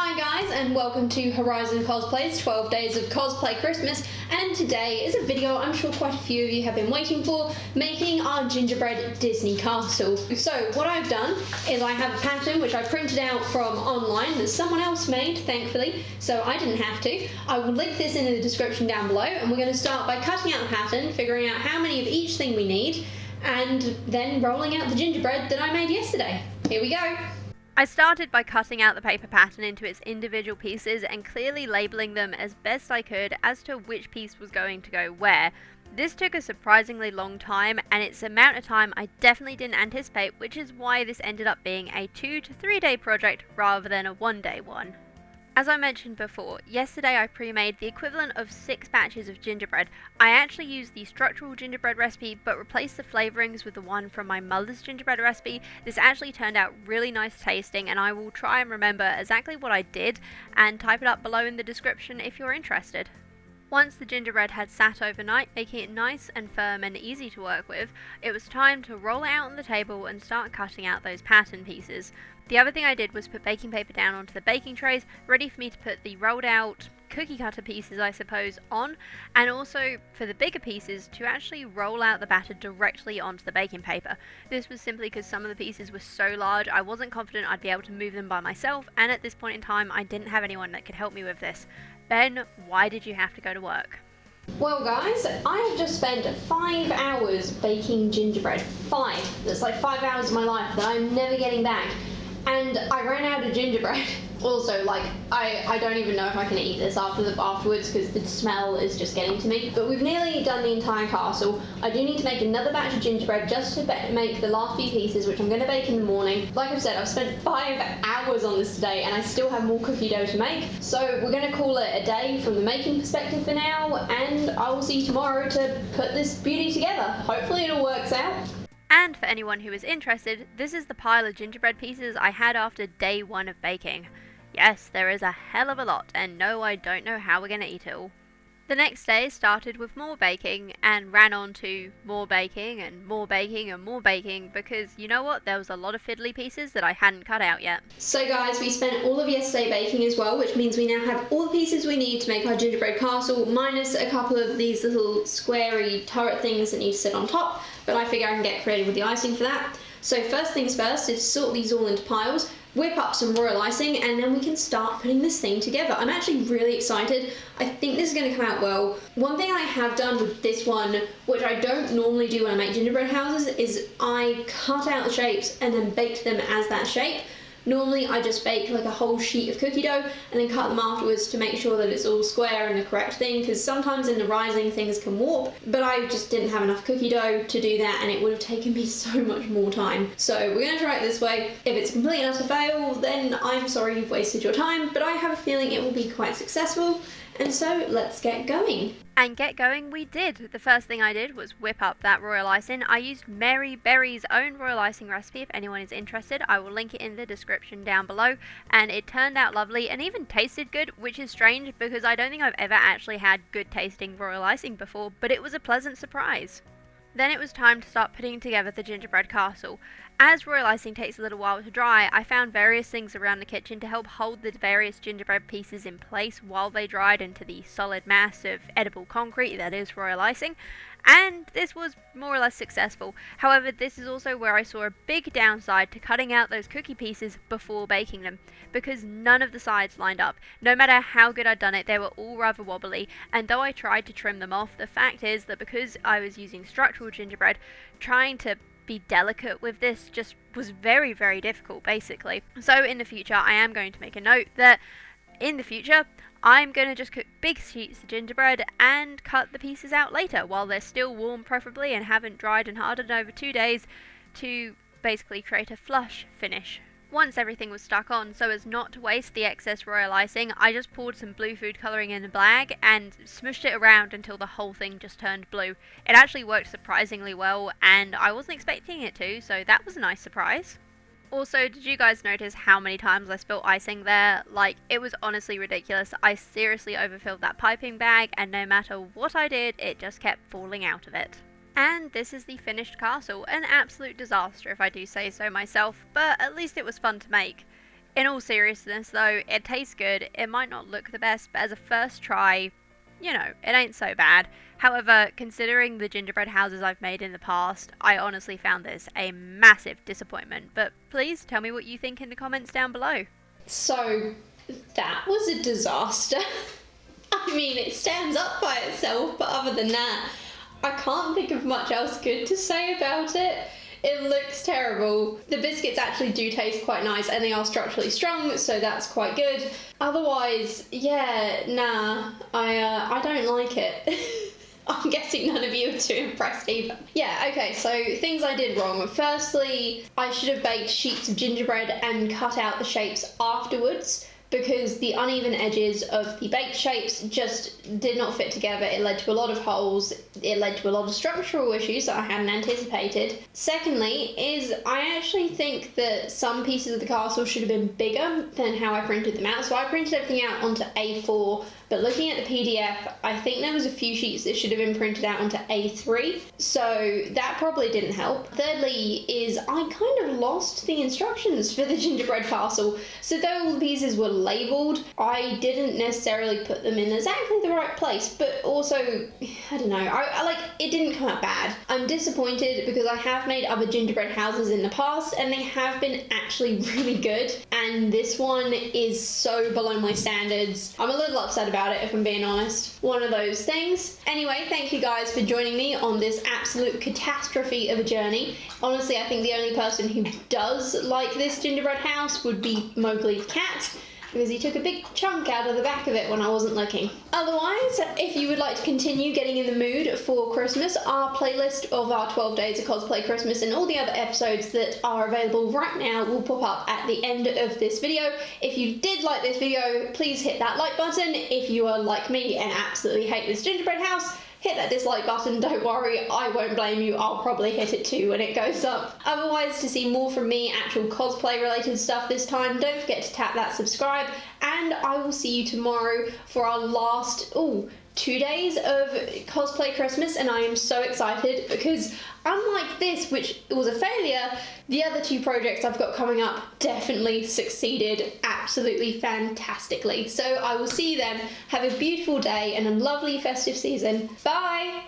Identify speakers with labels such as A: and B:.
A: Hi guys, and welcome to Horizon Cosplay's 12 Days of Cosplay Christmas, and today is a video I'm sure quite a few of you have been waiting for, making our gingerbread Disney castle. So what I've done is I have a pattern which I printed out from online that someone else made, thankfully, so I didn't have to. I will link this in the description down below, and we're going to start by cutting out the pattern, figuring out how many of each thing we need, and then rolling out the gingerbread that I made yesterday. Here we go!
B: I started by cutting out the paper pattern into its individual pieces and clearly labelling them as best I could as to which piece was going to go where. This took a surprisingly long time, and it's an amount of time I definitely didn't anticipate, which is why this ended up being a 2 to 3 day project rather than a 1 day one. As I mentioned before, yesterday I pre-made the equivalent of 6 batches of gingerbread. I actually used the structural gingerbread recipe but replaced the flavourings with the one from my mother's gingerbread recipe. This actually turned out really nice tasting, and I will try and remember exactly what I did and type it up below in the description if you're interested. Once the gingerbread had sat overnight, making it nice and firm and easy to work with, it was time to roll it out on the table and start cutting out those pattern pieces. The other thing I did was put baking paper down onto the baking trays, ready for me to put the rolled out cookie cutter pieces, I suppose, on, and also for the bigger pieces to actually roll out the batter directly onto the baking paper. This was simply because some of the pieces were so large I wasn't confident I'd be able to move them by myself, and at this point in time I didn't have anyone that could help me with this. Ben, why did you have to go to work?
A: Well guys, I have just spent 5 hours baking gingerbread. 5. That's like 5 hours of my life that I'm never getting back. And I ran out of gingerbread. Also, I don't even know if I can eat this afterwards because the smell is just getting to me. But we've nearly done the entire castle. I do need to make another batch of gingerbread just to make the last few pieces, which I'm going to bake in the morning. Like I've said, I've spent 5 hours on this today and I still have more cookie dough to make. So we're going to call it a day from the making perspective for now, and I will see you tomorrow to put this beauty together. Hopefully it all works out.
B: And for anyone who is interested, this is the pile of gingerbread pieces I had after day 1 of baking. Yes, there is a hell of a lot, and no, I don't know how we're going to eat it all. The next day started with more baking, and ran on to more baking, and more baking, and more baking, because you know what, there was a lot of fiddly pieces that I hadn't cut out yet.
A: So guys, we spent all of yesterday baking as well, which means we now have all the pieces we need to make our gingerbread castle, minus a couple of these little squarey turret things that need to sit on top, but I figure I can get creative with the icing for that. So first things first is sort these all into piles, whip up some royal icing, and then we can start putting this thing together. I'm actually really excited. I think this is going to come out well. One thing I have done with this one, which I don't normally do when I make gingerbread houses, is I cut out the shapes and then baked them as that shape. Normally I just bake like a whole sheet of cookie dough and then cut them afterwards to make sure that it's all square and the correct thing, because sometimes in the rising things can warp, but I just didn't have enough cookie dough to do that and it would have taken me so much more time. So we're going to try it this way. If it's a complete and utter fail, then I'm sorry you've wasted your time, but I have a feeling it will be quite successful, and so let's get going.
B: And get going we did. The first thing I did was whip up that royal icing. I used Mary Berry's own royal icing recipe. If anyone is interested, I will link it in the description down below, and it turned out lovely and even tasted good, which is strange because I don't think I've ever actually had good tasting royal icing before, but it was a pleasant surprise. Then it was time to start putting together the gingerbread castle. As royal icing takes a little while to dry, I found various things around the kitchen to help hold the various gingerbread pieces in place while they dried into the solid mass of edible concrete that is royal icing, and this was more or less successful. However, this is also where I saw a big downside to cutting out those cookie pieces before baking them, because none of the sides lined up. No matter how good I'd done it, they were all rather wobbly, and though I tried to trim them off, the fact is that because I was using structural gingerbread, trying to be delicate with this just was very, very difficult basically. So in the future I am going to make a note that in the future I'm going to just cook big sheets of gingerbread and cut the pieces out later while they're still warm preferably and haven't dried and hardened over 2 days, to basically create a flush finish. Once everything was stuck on, so as not to waste the excess royal icing, I just poured some blue food colouring in a bag and smushed it around until the whole thing just turned blue. It actually worked surprisingly well, and I wasn't expecting it to, so that was a nice surprise. Also, did you guys notice how many times I spilt icing there? Like, it was honestly ridiculous. I seriously overfilled that piping bag, and no matter what I did, it just kept falling out of it. And this is the finished castle, an absolute disaster if I do say so myself, but at least it was fun to make. In all seriousness though, it tastes good. It might not look the best, but as a first try, you know, it ain't so bad. However, considering the gingerbread houses I've made in the past, I honestly found this a massive disappointment. But please tell me what you think in the comments down below.
A: So, that was a disaster. I mean, it stands up by itself, but other than that, I can't think of much else good to say about it. It looks terrible. The biscuits actually do taste quite nice and they are structurally strong, so that's quite good. Otherwise, yeah, nah, I don't like it. I'm guessing none of you are too impressed either. Yeah, okay, so things I did wrong. Firstly, I should have baked sheets of gingerbread and cut out the shapes afterwards, because the uneven edges of the baked shapes just did not fit together. It led to a lot of holes. It led to a lot of structural issues that I hadn't anticipated. Secondly, is I actually think that some pieces of the castle should have been bigger than how I printed them out. So I printed everything out onto A4, but looking at the PDF, I think there was a few sheets that should have been printed out onto A3, so that probably didn't help. Thirdly is I kind of lost the instructions for the gingerbread castle. So though all the pieces were labelled, I didn't necessarily put them in exactly the right place, but also, I don't know, I like, it didn't come out bad. I'm disappointed because I have made other gingerbread houses in the past and they have been actually really good, and this one is so below my standards. I'm a little upset about it, if I'm being honest. One of those things. Anyway, thank you guys for joining me on this absolute catastrophe of a journey. Honestly, I think the only person who does like this gingerbread house would be Mowgli the cat, because he took a big chunk out of the back of it when I wasn't looking. Otherwise, if you would like to continue getting in the mood for Christmas, our playlist of our 12 Days of Cosplay Christmas and all the other episodes that are available right now will pop up at the end of this video. If you did like this video, please hit that like button. If you are like me and absolutely hate this gingerbread house, hit that dislike button, don't worry, I won't blame you, I'll probably hit it too when it goes up. Otherwise, to see more from me, actual cosplay related stuff this time, don't forget to tap that subscribe, and I will see you tomorrow for our last, 2 days of Cosplay Christmas, and I am so excited because unlike this, which was a failure, the other 2 projects I've got coming up definitely succeeded absolutely fantastically. So I will see you then. Have a beautiful day and a lovely festive season. Bye!